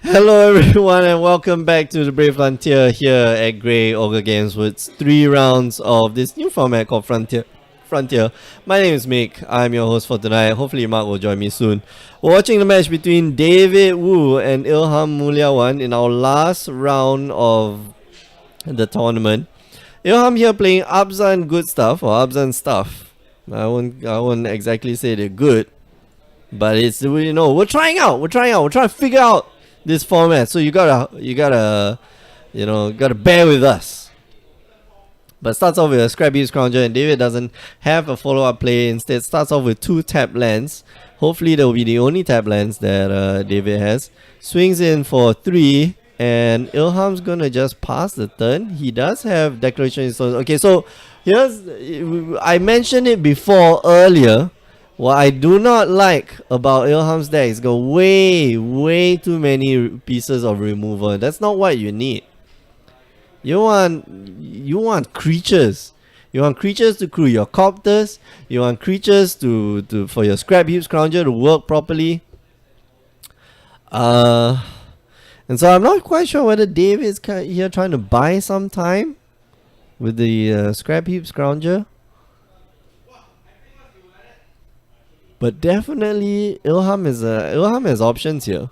Hello everyone and welcome back to the Brave Frontier here at Grey Ogre Games with 3 rounds of this new format called Frontier. My name is Mick, I'm your host for tonight. Hopefully Mark will join me soon. We're watching the match between David Wu and Ilham Mulyawan in our last round of the tournament. Ilham here playing Abzan Goodstuff or Abzan Stuff. I won't exactly say they're good, but it's, we're trying out. We're trying to figure out this format, so you gotta bear with us. But starts off with a Scrappy Scrounger, and David doesn't have a follow-up play. Instead starts off with 2 tap lands. Hopefully that will be the only tap lands that David has. Swings in for 3, and Ilham's gonna just pass the turn. He does have Declaration Stones. Okay, so I mentioned it before earlier. What I do not like about Ilham's deck is got way too many pieces of removal. That's not what you need. You want creatures. You want creatures to crew your copters. You want creatures for your Scrap Heap Scrounger to work properly. And so I'm not quite sure whether Dave is here trying to buy some time with the Scrap Heap Scrounger. But definitely, Ilham has options here.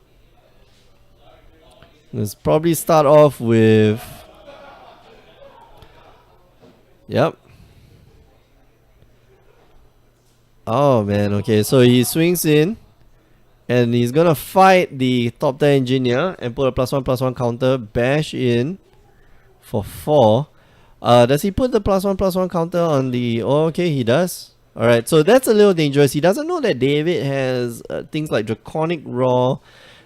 Let's probably start off with... Yep. Oh man, okay, so he swings in. And he's gonna fight the top 10 engineer and put a +1/+1 counter, bash in for 4. Does he put the +1/+1 counter on the... Oh, okay, he does. Alright, so that's a little dangerous. He doesn't know that David has things like Draconic Roar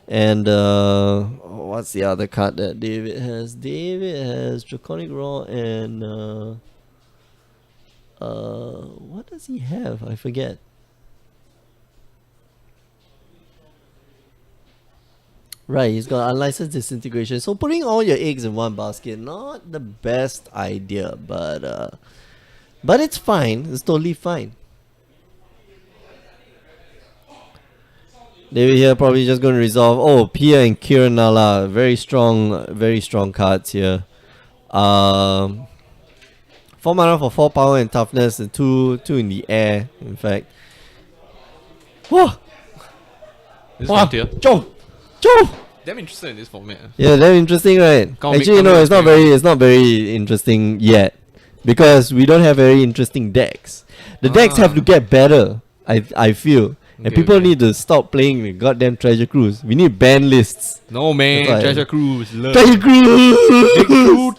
and what's the other card that David has? David has Draconic Roar and what does he have? I forget. Right, he's got Unlicensed Disintegration. So putting all your eggs in one basket, not the best idea, but it's fine. It's totally fine. David here probably just going to resolve. Oh, Pia and Kiranala. Very strong cards here. 4 mana for 4 power and toughness and 2 in the air, in fact. Whoa! This Frontier. Joe! Damn interested in this format. Yeah, damn interesting, right? Actually, no, it's not very interesting yet. Because we don't have very interesting decks. The decks have to get better, I feel. And people need to stop playing the goddamn Treasure Cruise. We need ban lists. No man, Treasure Cruise. Treasure Cruise!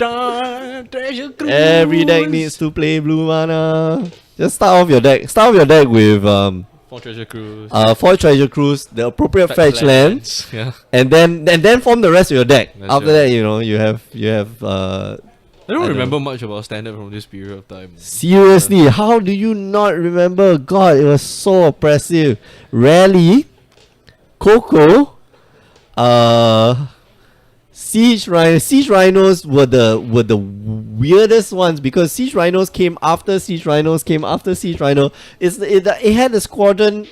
Treasure Cruise! Every deck needs to play blue mana. Just start off your deck. Start off your deck with 4 Treasure Cruise. 4 Treasure Cruise, the appropriate fetch lands. Yeah. And then form the rest of your deck. That's After that, you have I don't remember much about Standard from this period of time. Seriously, how do you not remember? God, it was so oppressive. Rally, Coco, Siege Rhinos. Siege Rhinos were the weirdest ones because Siege Rhinos came after Siege Rhinos came after Siege Rhino. It had a Squadron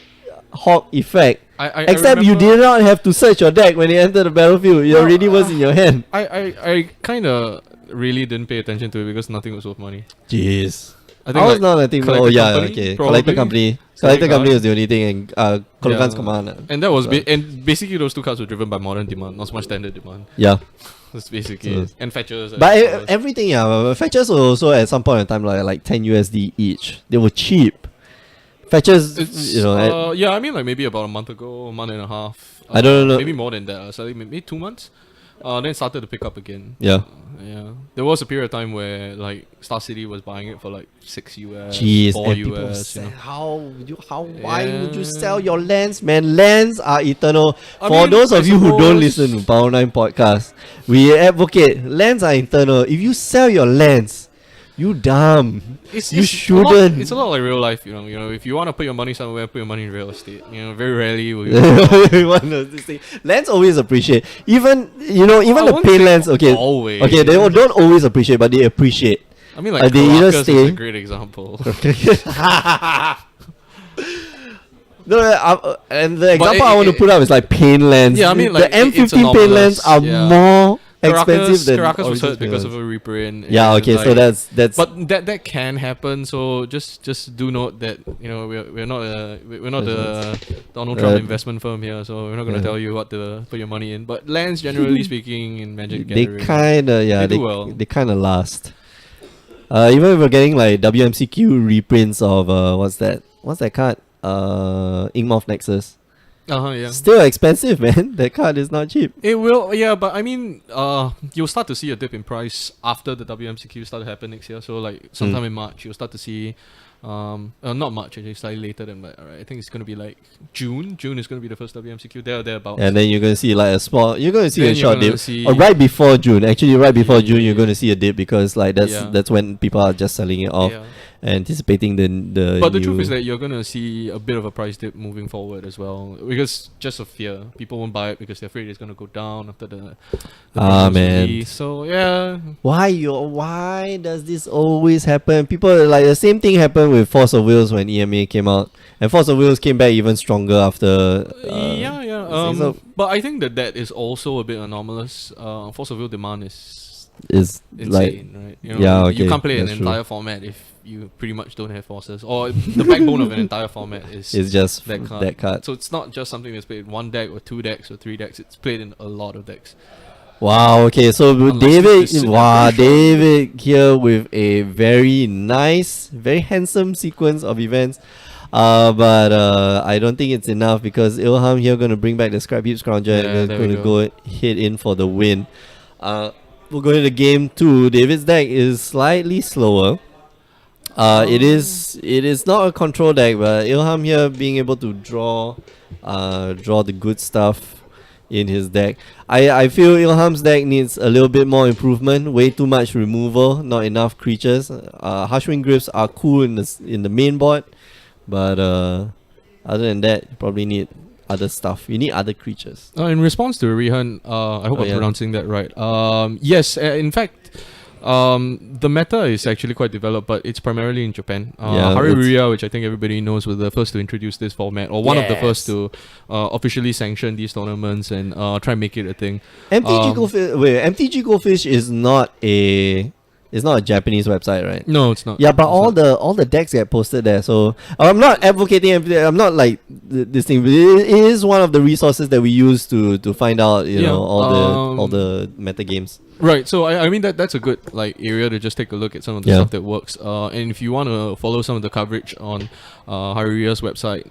Hawk effect. Except you did not have to search your deck when you entered the battlefield. It already was in your hand. I kind of really didn't pay attention to it because nothing was worth money. Jeez. I was like not a thing. Oh yeah, okay. Collector Company. Collector Company was the only thing, and Kolokan's Command. And that was and basically those 2 cards were driven by modern demand, not so much standard demand. Yeah. That's basically it. And fetchers. But everything, yeah. Fetchers were also at some point in time like 10 USD each. They were cheap. Fetchers, yeah, I mean like maybe about a month ago, a month and a half. I don't know. Maybe more than that. So maybe 2 months. Then it started to pick up again. Yeah. Yeah. There was a period of time where like Star City was buying it for like 6 US, Jeez, 4 US. Why would you sell your lands, man? Lands are eternal. For those of you who don't listen to Power 9 podcast, we advocate lands are eternal. If you sell your lands, you dumb. You shouldn't. It's a lot like real life, you know. If you want to put your money somewhere, put your money in real estate. Very rarely will you. Lands always appreciate. Even the paid lands. Okay, always. Okay, they don't always appreciate, but they appreciate. I mean, like they either Caracas stay. is a great example. No, and the But example I want to put up is like pain lens. Yeah, I mean, like, the M15 it's pain lens anomalous, are yeah. more expensive than Caracas was original hurt pain because lens. of a reprint. Yeah, and, okay, so like, that's but that can happen. So just do note that we're not a Donald Trump investment firm here. So we're not gonna Yeah. tell you what to put your money in. But lands, generally speaking, in Magic they Gathering, kinda they do well. they kinda last. Even if we're getting like WMCQ reprints of what's that card? Inkmoth Nexus. Yeah. Still expensive, man. That card is not cheap. It will, yeah, but I mean, you'll start to see a dip in price after the WMCQ start to happen next year. So like sometime in March, you'll start to see, not March actually, slightly later than that. Alright, I think it's gonna be like June. June is gonna be the first WMCQ. Thereabouts. And then you're gonna see like a small. You're gonna see Then a you're short gonna dip. see- Or right before June. Actually, right before June, you're Yeah. gonna see a dip because like that's Yeah. that's when people are just selling it off, Yeah. anticipating the. But the truth new- is that you're gonna see a bit of a price dip moving forward as well, because just of fear, people won't buy it because they're afraid it's gonna go down after the promo's man. release. So yeah, Why does this always happen? People like the same thing happened with Force of Wills when EMA came out, and Force of Wills came back even stronger after. yeah. so- But I think that is also a bit anomalous. Force of Will demand is Is like insane, right? yeah, You okay, can't play an that's true. entire format if you pretty much don't have forces, or the backbone of an entire format is it's just that card. So it's not just something that's played in one deck or two decks or three decks. It's played in a lot of decks. Wow. Okay. So Unless David, it's just wow, pretty sure. David here with a very nice, very handsome sequence of events. But I don't think it's enough because Ilham here gonna bring back the Scrap Heap Scrounger Yeah, and there gonna we go hit in for the win. We'll go into game 2. David's deck is slightly slower. It is not a control deck, but Ilham here being able to draw the good stuff in his deck. I feel Ilham's deck needs a little bit more improvement. Way too much removal, not enough creatures. Hushwing Griffs are cool in the main board, but other than that, you probably need other stuff. You need other creatures. In response to Rihan, I hope I'm pronouncing that right. Yes, in fact, the meta is actually quite developed, but it's primarily in Japan. Haruria, which I think everybody knows, was the first to introduce this format, or one of the first to officially sanction these tournaments and try and make it a thing. MTG Goldfish is not a Japanese website, right? No, it's not. Yeah, but It's not. all the decks get posted there. So I'm not advocating. I'm not like this thing. But it is one of the resources that we use to find out, you know, all the meta games. Right, so I mean that's a good like area to just take a look at some of the stuff that works. And if you want to follow some of the coverage on Haruria's website,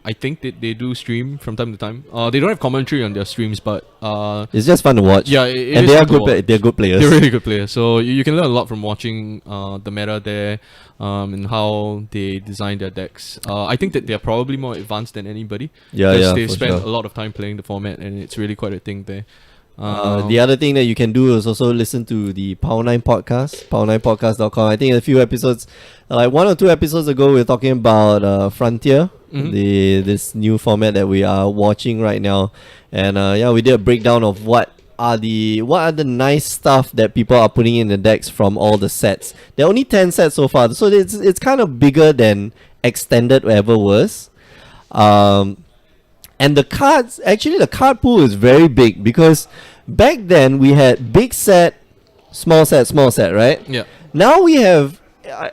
I think that they do stream from time to time. They don't have commentary on their streams, but it's just fun to watch. Yeah, and they are good. They're good players. They're really good players. So you can learn a lot from watching the meta there, and how they design their decks. I think that they're probably more advanced than anybody. Yeah, They for spend sure. a lot of time playing the format, and it's really quite a thing there. The other thing that you can do is also listen to the Power9 podcast, power9podcast.com. I think a few episodes, like 1 or 2 episodes ago, we were talking about Frontier, this new format that we are watching right now. And we did a breakdown of what are the nice stuff that people are putting in the decks from all the sets. There are only 10 sets so far, so it's kind of bigger than Extended ever was. And the card pool is very big because back then we had big set, small set, right? Yeah. Now we have,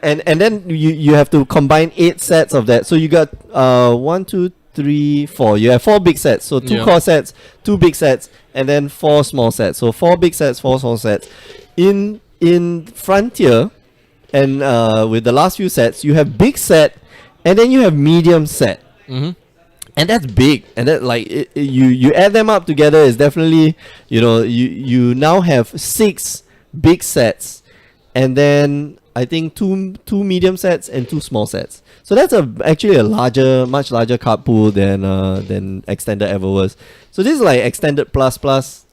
and then you have to combine 8 sets of that. So you got 1, 2, 3, 4. You have 4 big sets. So 2 core sets, 2 big sets, and then 4 small sets. So 4 big sets, 4 small sets. In Frontier, and with the last few sets, you have big set, and then you have medium set. Mm-hmm. And that's big, and that you add them up together is definitely, you now have 6 big sets, and then I think two medium sets and 2 small sets. So that's actually much larger card pool than Extended ever was. So this is like Extended plus,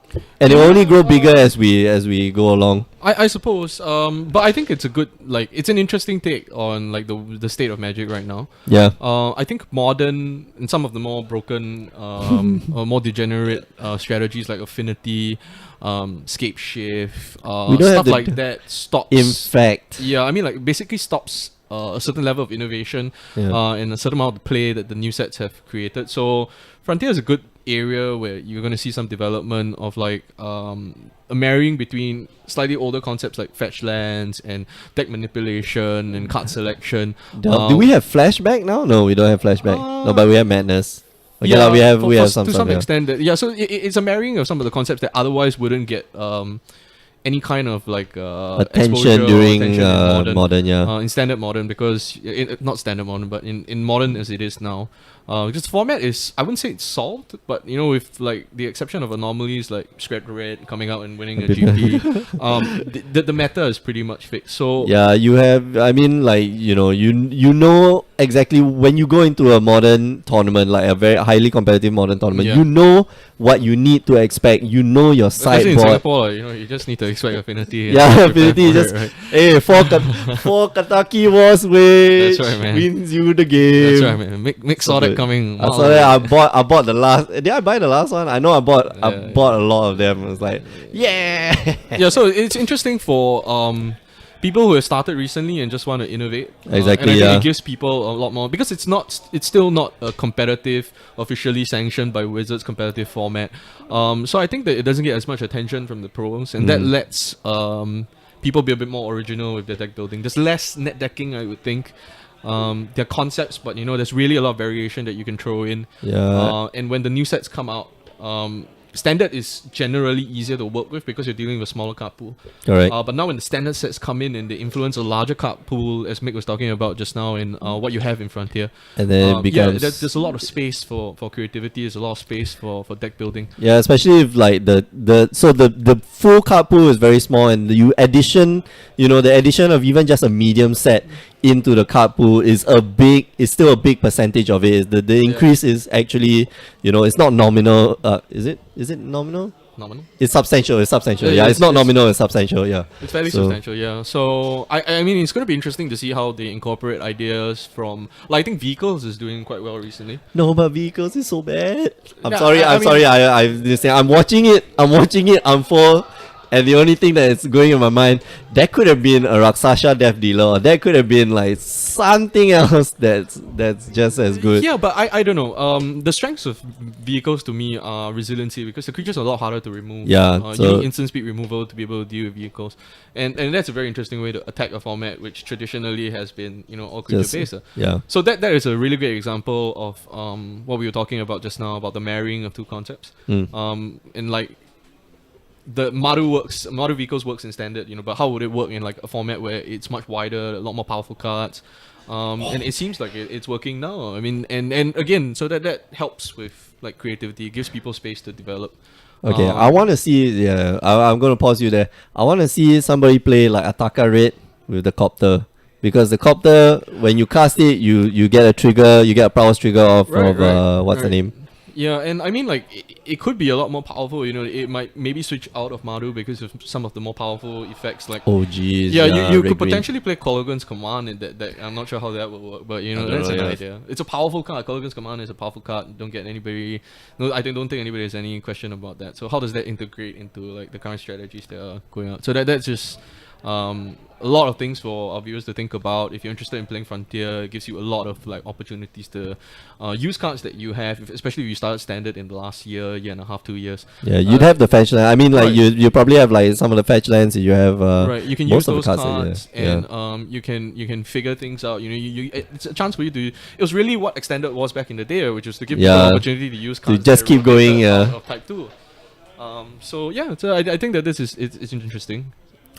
and it will only grow bigger as we go along. I suppose, but I think it's a good, it's an interesting take on the state of Magic right now. Yeah. I think modern and some of the more broken, or more degenerate strategies like Affinity, Scape Shift, We don't have stuff the like that stops. In fact, Yeah, I mean basically stops a certain level of innovation Yeah. and a certain amount of play that the new sets have created. So Frontier is a good area where you're going to see some development of like a marrying between slightly older concepts like fetch lands and deck manipulation and card selection. Do we have flashback now? No, we don't have flashback. No, but we have madness. Okay, we have some to stuff, some extent. So it's a marrying of some of the concepts that otherwise wouldn't get any kind of like attention during modern, in standard modern, because not standard modern, but in modern as it is now, because the format is, I wouldn't say it's solved, but you know, with like the exception of anomalies like Scrap Red coming out and winning a GP, the meta is pretty much fixed. So yeah, you have, I mean, like, you know exactly when you go into a modern tournament, like a very highly competitive modern tournament, you know what you need to expect. You know your especially in sideboard. Singapore, you just need to expect Affinity. Yeah, Affinity just hey, four Kataki Wars wins, That's right, man. wins you the game. That's right, man. Mick saw that coming. I saw that. I bought the last. Did I buy the last one? I know I bought a lot of them. It was like, yeah. Yeah, so it's interesting for people who have started recently and just want to innovate. Exactly. And I think it gives people a lot more, because it's still not a competitive, officially sanctioned by Wizards competitive format. So I think that it doesn't get as much attention from the pros, and that lets people be a bit more original with their deck building. There's less net decking, I would think. There are concepts, but there's really a lot of variation that you can throw in. Yeah. And when the new sets come out, standard is generally easier to work with because you're dealing with a smaller card pool. Correct. But now when the standard sets come in and they influence a larger card pool, as Mick was talking about just now, in what you have in Frontier, and then it becomes there's a lot of space for creativity. There's a lot of space for deck building. Yeah, especially if like the full card pool is very small, and the addition of even just a medium set into the card pool is still a big percentage of it. The increase is actually, it's not nominal. Is it nominal? Nominal? It's substantial. Yeah, it's not nominal. It's substantial. Yeah, it's fairly substantial. Yeah. So I mean, it's going to be interesting to see how they incorporate ideas from. Like, I think Vehicles is doing quite well recently. No, but Vehicles is so bad. I'm Yeah, sorry. I'm watching it. I'm full. And the only thing that is going in my mind, that could have been a Raksasha Death Dealer, or that could have been like something else that's just as good. Yeah, but I don't know. The strengths of Vehicles to me are resiliency, because the creatures are a lot harder to remove. Yeah, you need instant speed removal to be able to deal with Vehicles, and that's a very interesting way to attack a format which traditionally has been all creature based. Yeah. So that is a really great example of what we were talking about just now, about the marrying of two concepts. And like, the Maru Vehicles works in standard, but how would it work in like a format where it's much wider, a lot more powerful cards? And it seems like it's working now. I mean, and again, so that helps with like creativity, it gives people space to develop. Okay, I want to see. Yeah, I'm going to pause you there. I want to see somebody play like Ataka Red with the Copter, because the Copter, when you cast it, you get a trigger, you get a prowess trigger of what's the name? Yeah, and I mean, like, it could be a lot more powerful. It might maybe switch out of Maru because of some of the more powerful effects. Like, oh jeez. Yeah, you could potentially play Kolaghan's Command in that. I'm not sure how that would work, but that's an idea. It's a powerful card. Kolaghan's Command is a powerful card. Don't think anybody has any question about that. So how does that integrate into like the current strategies that are going out? So that's just a lot of things for our viewers to think about. If you're interested in playing Frontier, it gives you a lot of like opportunities to use cards that you have, especially if you started standard in the last year and a half, 2 years. Yeah, you'd have the fetch land. I mean, like, you probably have like some of the fetch lands that you have. Right, you can use those cards, and you can figure things out. It's a chance for you to. It was really what extended was back in the day, which was to give people an opportunity to use cards. To just keep going. Of type 2. So I think that this is it's interesting.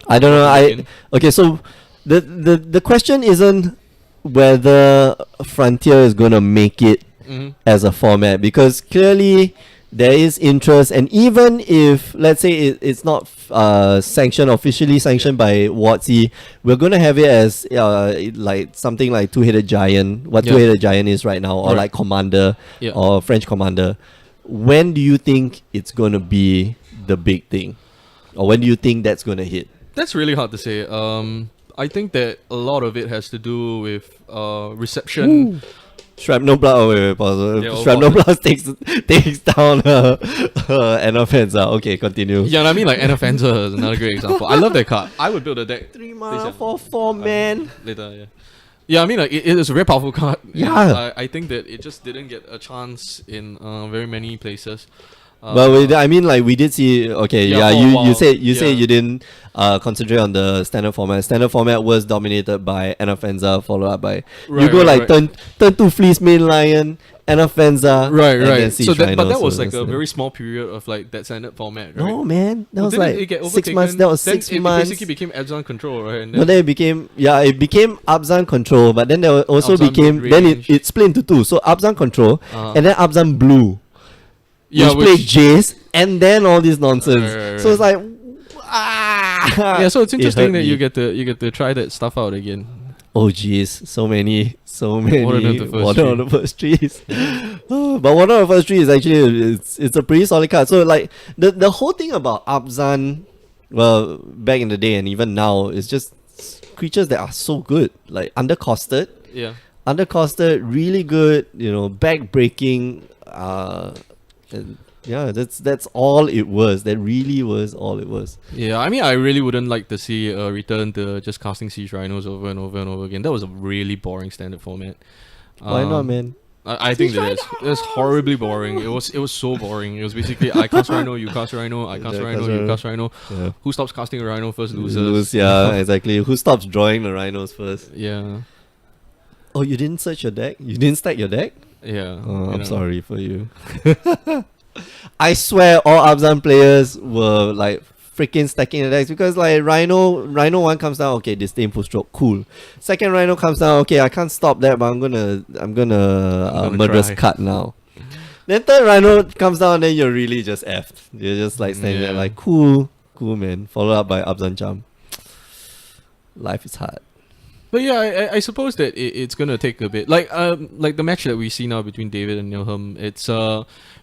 I don't know. Okay. So the question isn't whether Frontier is gonna make it as a format, because clearly there is interest, and even if, let's say, it's not officially sanctioned by WotC, we're gonna have it as like something like Two-Headed Giant, what Two-Headed Giant is right now, or like Commander or French Commander. When do you think it's gonna be the big thing, or when do you think that's gonna hit? That's really hard to say. I think that a lot of it has to do with reception. Ooh. Shrapnel Blast. Oh, wait, pause. Yeah, Shrapnel Blast takes down Enoffenza. Okay, continue. Yeah, and I mean, like, Enoffenza is another great example. I love that card. I would build a deck. 3 mana for 4 man. Later, yeah. Yeah, I mean, like, it is a very powerful card. Yeah. I think that it just didn't get a chance in very many places. I mean, like we did see. Okay, Yeah, yeah. for a while. You said Yeah. you didn't concentrate on the standard format. Standard format was dominated by Anafenza, followed up by you go like turn 2 Fleece Main Lion, Anafenza, right, and then right. Siege So that, Rhino, but that was so like a that's very small period of like that standard format, right? No, man, that Well, was didn't like it get 6 months. overtaken? That was Then 6 it months. basically became Abzan control, right? And But then it became it became Abzan control. But then there also Abzan became mid-range. it split into two. So Abzan control Uh-huh. and then Abzan blue. Yeah, which played Jace and then all this nonsense. Right. So it's like yeah, so it's interesting that me. you get to try that stuff out again. Oh jeez, so many Warden of the First Warden of the First Trees. But Warden of the First Tree is actually it's a pretty solid card. So like the whole thing about Abzan, well, back in the day and even now, is just creatures that are so good. Like undercosted. Yeah. Undercosted, really good, back breaking, and yeah, that's all it was. That really was all it was. Yeah, I mean, I really wouldn't like to see a return to just casting Siege Rhinos over and over and over again. That was a really boring standard format. Why not, man? I think that it's horribly boring. It was so boring. It was basically I cast Rhino, you cast Rhino, I cast Rhino, you cast Rhino. Yeah. Who stops casting a Rhino first loses. Lose, yeah, exactly. Who stops drawing the rhinos first? Yeah. Oh, you didn't search your deck? You didn't stack your deck? Yeah. Oh, I'm sorry for you. I swear all Abzan players were like freaking stacking the decks because like Rhino 1 comes down, okay, disdainful stroke, cool. Second Rhino comes down, okay, I can't stop that, but I'm gonna murderous try. cut now. Then third Rhino comes down, then you're really just effed. You're just like standing there like cool man. Followed up by Abzan Jump. Life is hard. But yeah, I suppose that it's gonna take a bit. Like the match that we see now between David and Nilham, it's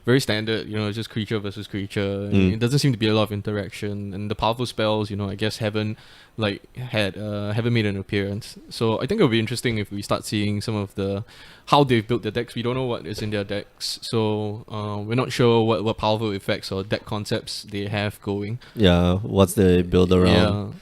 very standard. It's just creature versus creature. It doesn't seem to be a lot of interaction, and the powerful spells, I guess haven't made an appearance. So I think it'll be interesting if we start seeing some of how they've built their decks. We don't know what is in their decks, so we're not sure what powerful effects or deck concepts they have going. Yeah, what's the build around? Yeah.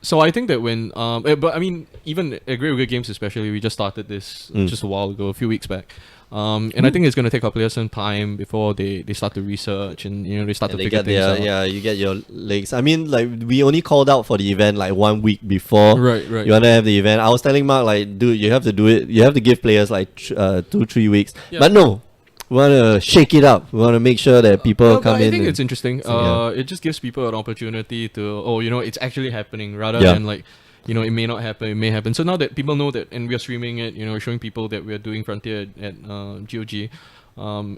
So I think that when but I mean, even at Great Wicked Games especially, we just started this just a while ago, a few weeks back. And I think it's going to take our players some time before they start to research and they start to figure things out. Yeah, you get your legs. I mean, like we only called out for the event like 1 week before. Right. You want to have the event. I was telling Mark like, dude, you have to do it. You have to give players like 2-3 weeks. Yeah. But no, we want to shake it up. We want to make sure that people come in. I think it's interesting. It just gives people an opportunity to it's actually happening rather than like. It may not happen, it may happen. So now that people know that, and we are streaming it, showing people that we are doing Frontier at GOG,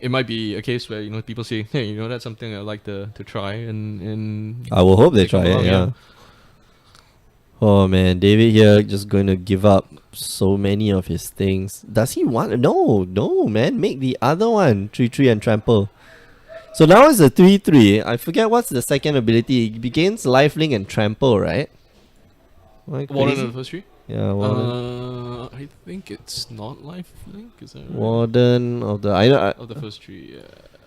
it might be a case where, people say, hey, that's something I'd like to try, and I will hope they try it, yeah. Oh man, David here just going to give up so many of his things. Does he want? No, man, make the other one 3/3 and trample. So now it's a 3/3. I forget what's the second ability. It begins lifelink and trample, right? Warden of the First Tree? Yeah, Warden. I think it's not lifelink, is that right? Warden of the of the First Tree, yeah.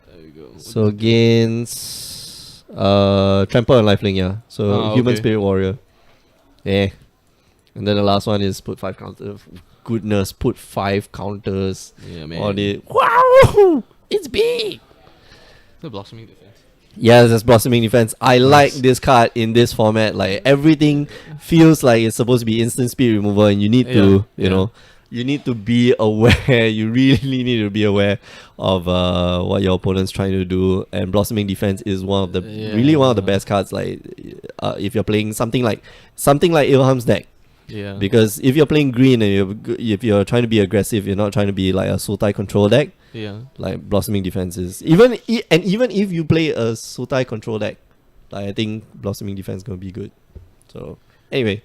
There you go. So gains trample and lifelink, yeah. So human spirit warrior. Yeah. And then the last one is put 5 counters. Goodness, put 5 counters. Yeah, man. Wow! It's big! The Blossoming Defense. Yes, that's Blossoming Defense. I like this card in this format. Like everything feels like it's supposed to be instant speed removal, and you need to, you need to be aware. You really need to be aware of what your opponent's trying to do. And Blossoming Defense is one of the really one of the best cards. Like if you're playing something like Ilham's deck. Yeah. Because if you're playing green and if you're trying to be aggressive, you're not trying to be like a Sultai control deck. Yeah. Like Blossoming Defense is even if you play a Sultai control deck, like I think Blossoming Defense is gonna be good. So anyway,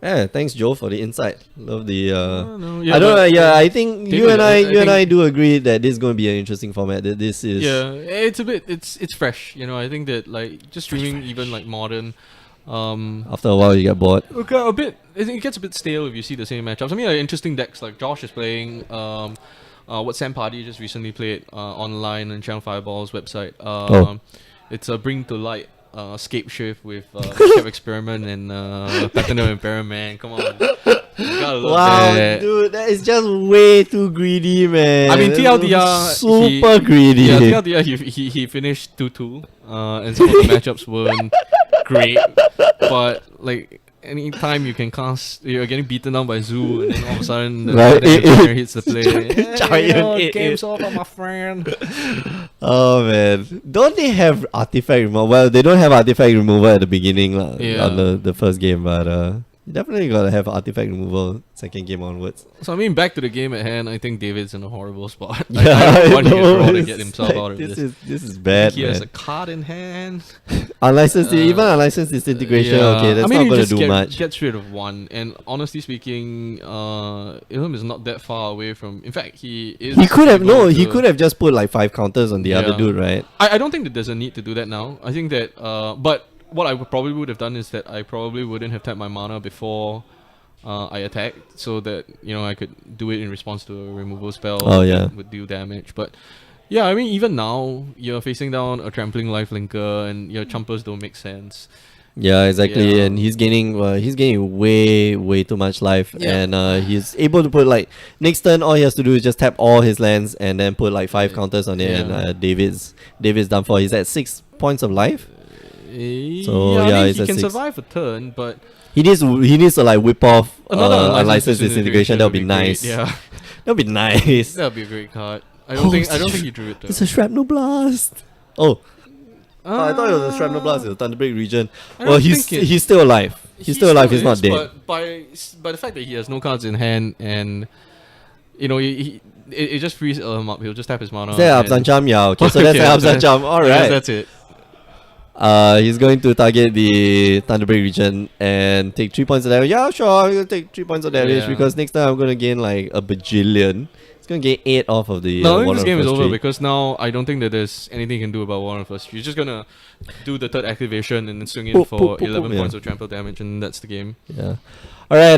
yeah, thanks Joe for the insight. Love the. I don't know. Yeah, I think you and I do agree that this is gonna be an interesting format. That this is. Yeah, it's a bit. It's fresh. I think that like just streaming even like modern. After a while, you get bored. Okay, a bit. It gets a bit stale if you see the same matchups. I mean, like interesting decks like Josh is playing. What Sam Party just recently played online on Channel Fireball's website. It's a Bring to Light Scape Shift with Chef Experiment and Pattern of Impairment, man. Come on. Wow, that. dude, that is just way too greedy, man. I mean, TLDR, super greedy. Yeah, TLDR, he finished 2-2, and some of the matchups weren't great, but like anytime you can cast, you're getting beaten down by Zoo, and then all of a sudden the player hits the play. Giant game's over, my friend. Oh man, don't they have artifact removal? Well, they don't have artifact removal at the beginning on the first game, but you definitely gotta have artifact removal second game onwards. So I mean, back to the game at hand. I think David's in a horrible spot. Yeah, I want him to draw to get himself out of this. This is bad. He has a card in hand. Unlicensed, even unlicensed disintegration. Okay, that's not gonna do much. Gets rid of one, and honestly speaking, Ilham is not that far away from. In fact, he is. He could have just put like 5 counters on the other dude, right? I don't think that there's a need to do that now. I think that but what I probably would have done is that I probably wouldn't have tapped my mana before I attacked, so that I could do it in response to a removal spell that would deal damage. But yeah, I mean, even now you're facing down a trampling lifelinker, and your chumpers don't make sense. Yeah, exactly. Yeah. And he's gaining way too much life, and he's able to put like next turn. All he has to do is just tap all his lands and then put like 5 counters on it, and David's done for. He's at 6 points of life. So he can 6. survive a turn, but he needs to like whip off another unlicensed disintegration. That would be nice. Yeah, that would be nice. That would be a great card. I don't think he drew it though. It's a shrapnel blast. I thought it was a shrapnel blast in the Thunderbreak region. Well, he's still alive. He's still alive. He's not dead. But by the fact that he has no cards in hand, and it just frees him up. He'll just tap his mana. Is that Abzan Charm? Yeah. Okay, so that's Abzan Charm. All right. That's it. He's going to target the Thunderbreak region and take 3 points of damage. Yeah, sure, I'm gonna take 3 points of damage because next time I'm gonna gain like a bajillion. It's gonna gain 8 off of the. No, I think this game is over because now I don't think that there's anything you can do about War on First Tree. You're just gonna do the third activation and then swing in for 11 points of trample damage, and that's the game. Yeah. All right.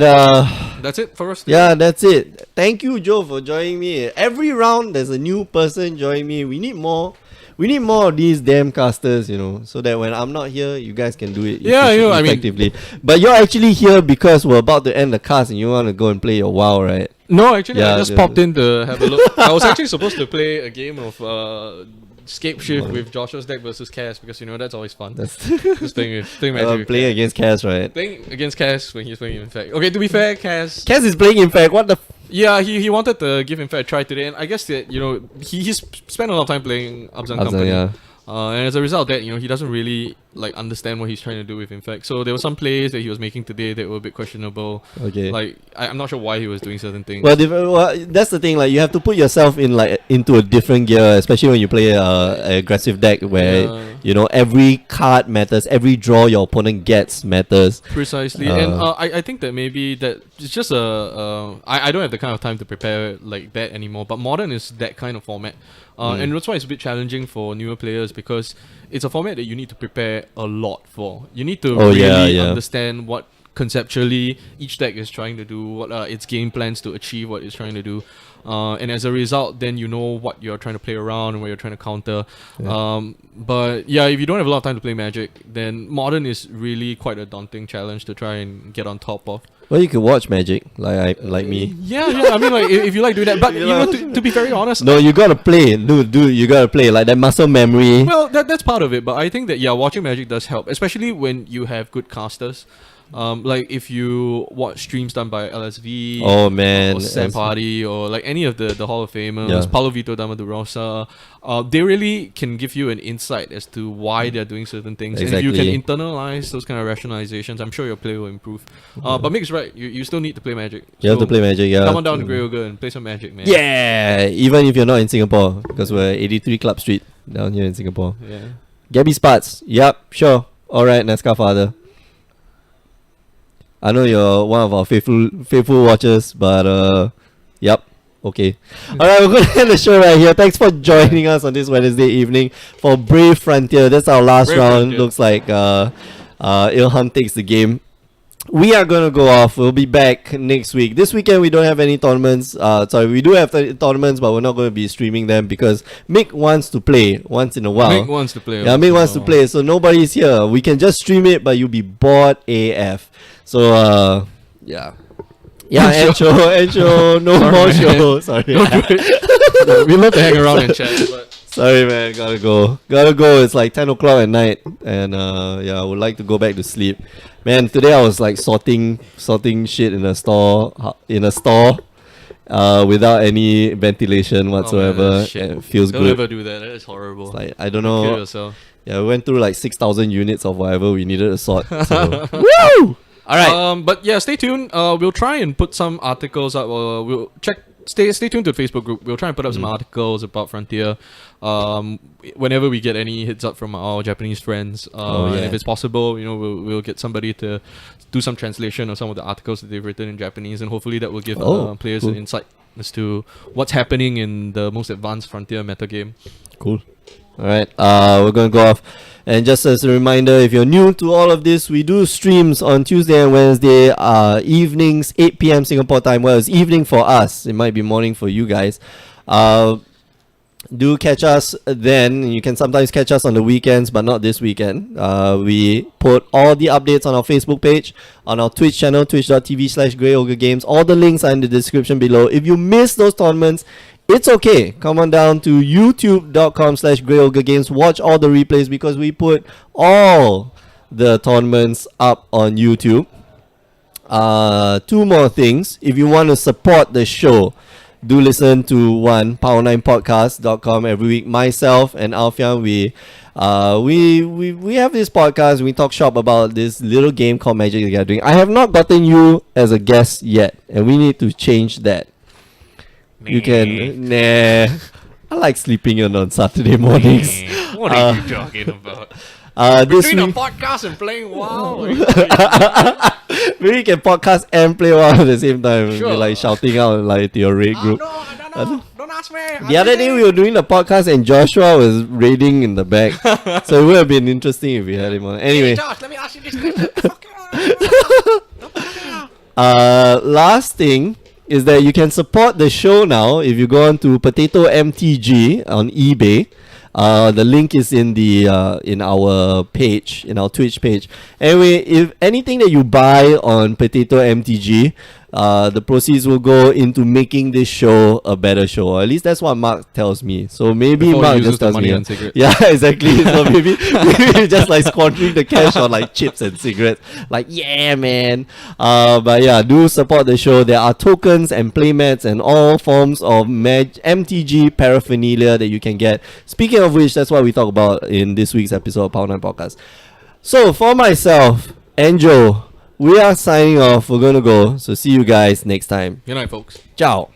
That's it for us. Yeah, that's it. Thank you, Joe, for joining me. Every round there's a new person joining me. We need more. We need more of these damn casters, so that when I'm not here, you guys can do it effectively. But you're actually here because we're about to end the cast and you want to go and play your WoW, right? No, actually, I just popped in to have a look. I was actually supposed to play a game of Scape Shift with Joshua's deck versus Cass because that's always fun. That's just playing Magic. Playing against Cass, right? Playing against Cass when he's playing Infect. Okay, to be fair, Cass is playing Infect. What the? Yeah, he wanted to give Infect a try today, and I guess that he's spent a lot of time playing Abzan Company. Yeah. And as a result of that, he doesn't really understand what he's trying to do with Infect. So there were some plays that he was making today that were a bit questionable. Okay. I'm not sure why he was doing certain things. Well, that's the thing. Like, you have to put yourself in into a different gear, especially when you play an aggressive deck where every card matters, every draw your opponent gets matters. Precisely, and I think that maybe that it's just I don't have the kind of time to prepare like that anymore. But Modern is that kind of format. And that's why it's a bit challenging for newer players because it's a format that you need to prepare a lot for. You need to understand what conceptually each deck is trying to do, what are its game plans to achieve what it's trying to do. And as a result, then you know what you're trying to play around and what you're trying to counter. But yeah, if you don't have a lot of time to play Magic, then Modern is really quite a daunting challenge to try and get on top of. Well, you can watch Magic, like me. Yeah. I mean, if you like doing that, but to be very honest, no, you gotta play, dude. You gotta play like that muscle memory. Well, that's part of it, but I think that watching Magic does help, especially when you have good casters. Like if you watch streams done by LSV, or Sam Party, or like any of the Hall of Famers, Paulo Vitor Dama de Rosa, they really can give you an insight as to why they're doing certain things. Exactly. And if you can internalize those kind of rationalizations, I'm sure your play will improve. But Mick's right, you still need to play Magic. You have to play Magic, yeah. Come on down to Grey Ogre and play some Magic, man. Yeah, even if you're not in Singapore, because we're 83 Club Street down here in Singapore. Yeah. Gabby Sparts, yep, sure. Alright, Nazca Father. I know you're one of our faithful watchers, but yep, okay. Alright, we're going to end the show right here. Thanks for joining us on this Wednesday evening for Brave Frontier. That's our last round. Looks like Ilham takes the game. We are going to go off. We'll be back next week. This weekend we don't have any tournaments. We do have tournaments, but we're not going to be streaming them because Mick wants to play once in a while. Mick wants to play. Yeah, Mick wants to play, so nobody's here. We can just stream it, but you'll be bored AF. So, yeah. Yeah, end show, no Sorry, more man. show. Sorry. Don't do it. We love to hang around and chat, but Sorry, man. Gotta go. It's like 10 o'clock at night, and I would like to go back to sleep. Man, today I was like sorting shit in a store, without any ventilation whatsoever. Oh, man, shit. It feels Don't good. ever do that. That is horrible. It's like, I don't Kill know. yourself. Yeah, we went through like 6,000 units of whatever we needed to sort. So. Woo! All right. But yeah, stay tuned. We'll try and put some articles up. We'll check. Stay tuned to the Facebook group. We'll try and put up some articles about Frontier. Whenever we get any heads up from our Japanese friends, and if it's possible, we'll get somebody to do some translation of some of the articles that they've written in Japanese, and hopefully that will give players an insight as to what's happening in the most advanced Frontier meta game. Cool. All right. We're gonna go off. And just as a reminder, if you're new to all of this, we do streams on Tuesday and Wednesday evenings, 8 p.m. Singapore time. Well, it's evening for us. It might be morning for you guys. Do catch us then. You can sometimes catch us on the weekends, but not this weekend. We put all the updates on our Facebook page, on our Twitch channel, twitch.tv/GreyOgreGames. All the links are in the description below. If you miss those tournaments, it's okay. Come on down to youtube.com/GreyOgreGames. Watch all the replays because we put all the tournaments up on YouTube. Two more things. If you want to support the show, do listen to power9podcast.com every week. Myself and Alfian, we have this podcast. We talk shop about this little game called Magic the Gathering. I have not gotten you as a guest yet, and we need to change that. You can I like sleeping in on Saturday mornings. What are you talking about? This Between week, a podcast and playing WoW. maybe you can podcast and play WoW at the same time. Sure. Be like shouting out like to your raid group. No, I don't know. Don't ask me. The other day we were doing the podcast and Joshua was raiding in the back, so it would have been interesting if we had him on. Anyway, Hey, Josh, let me ask you this question. last thing is that you can support the show now if you go on to Potato MTG on eBay. The link is in the in our page, in our Twitch page. Anyway, if anything that you buy on Potato MTG, the proceeds will go into making this show a better show. Or at least that's what Mark tells me. So maybe Before he Mark uses just the tells money me. on cigarettes. Yeah, exactly. So maybe just like squandering the cash on like chips and cigarettes. Like, yeah, man. But yeah, do support the show. There are tokens and playmats and all forms of MTG paraphernalia that you can get. Speaking of which, that's what we talk about in this week's episode of Power 9 Podcast. So for myself and Joe, we are signing off. We're gonna go. So see you guys next time. Good night, folks. Ciao.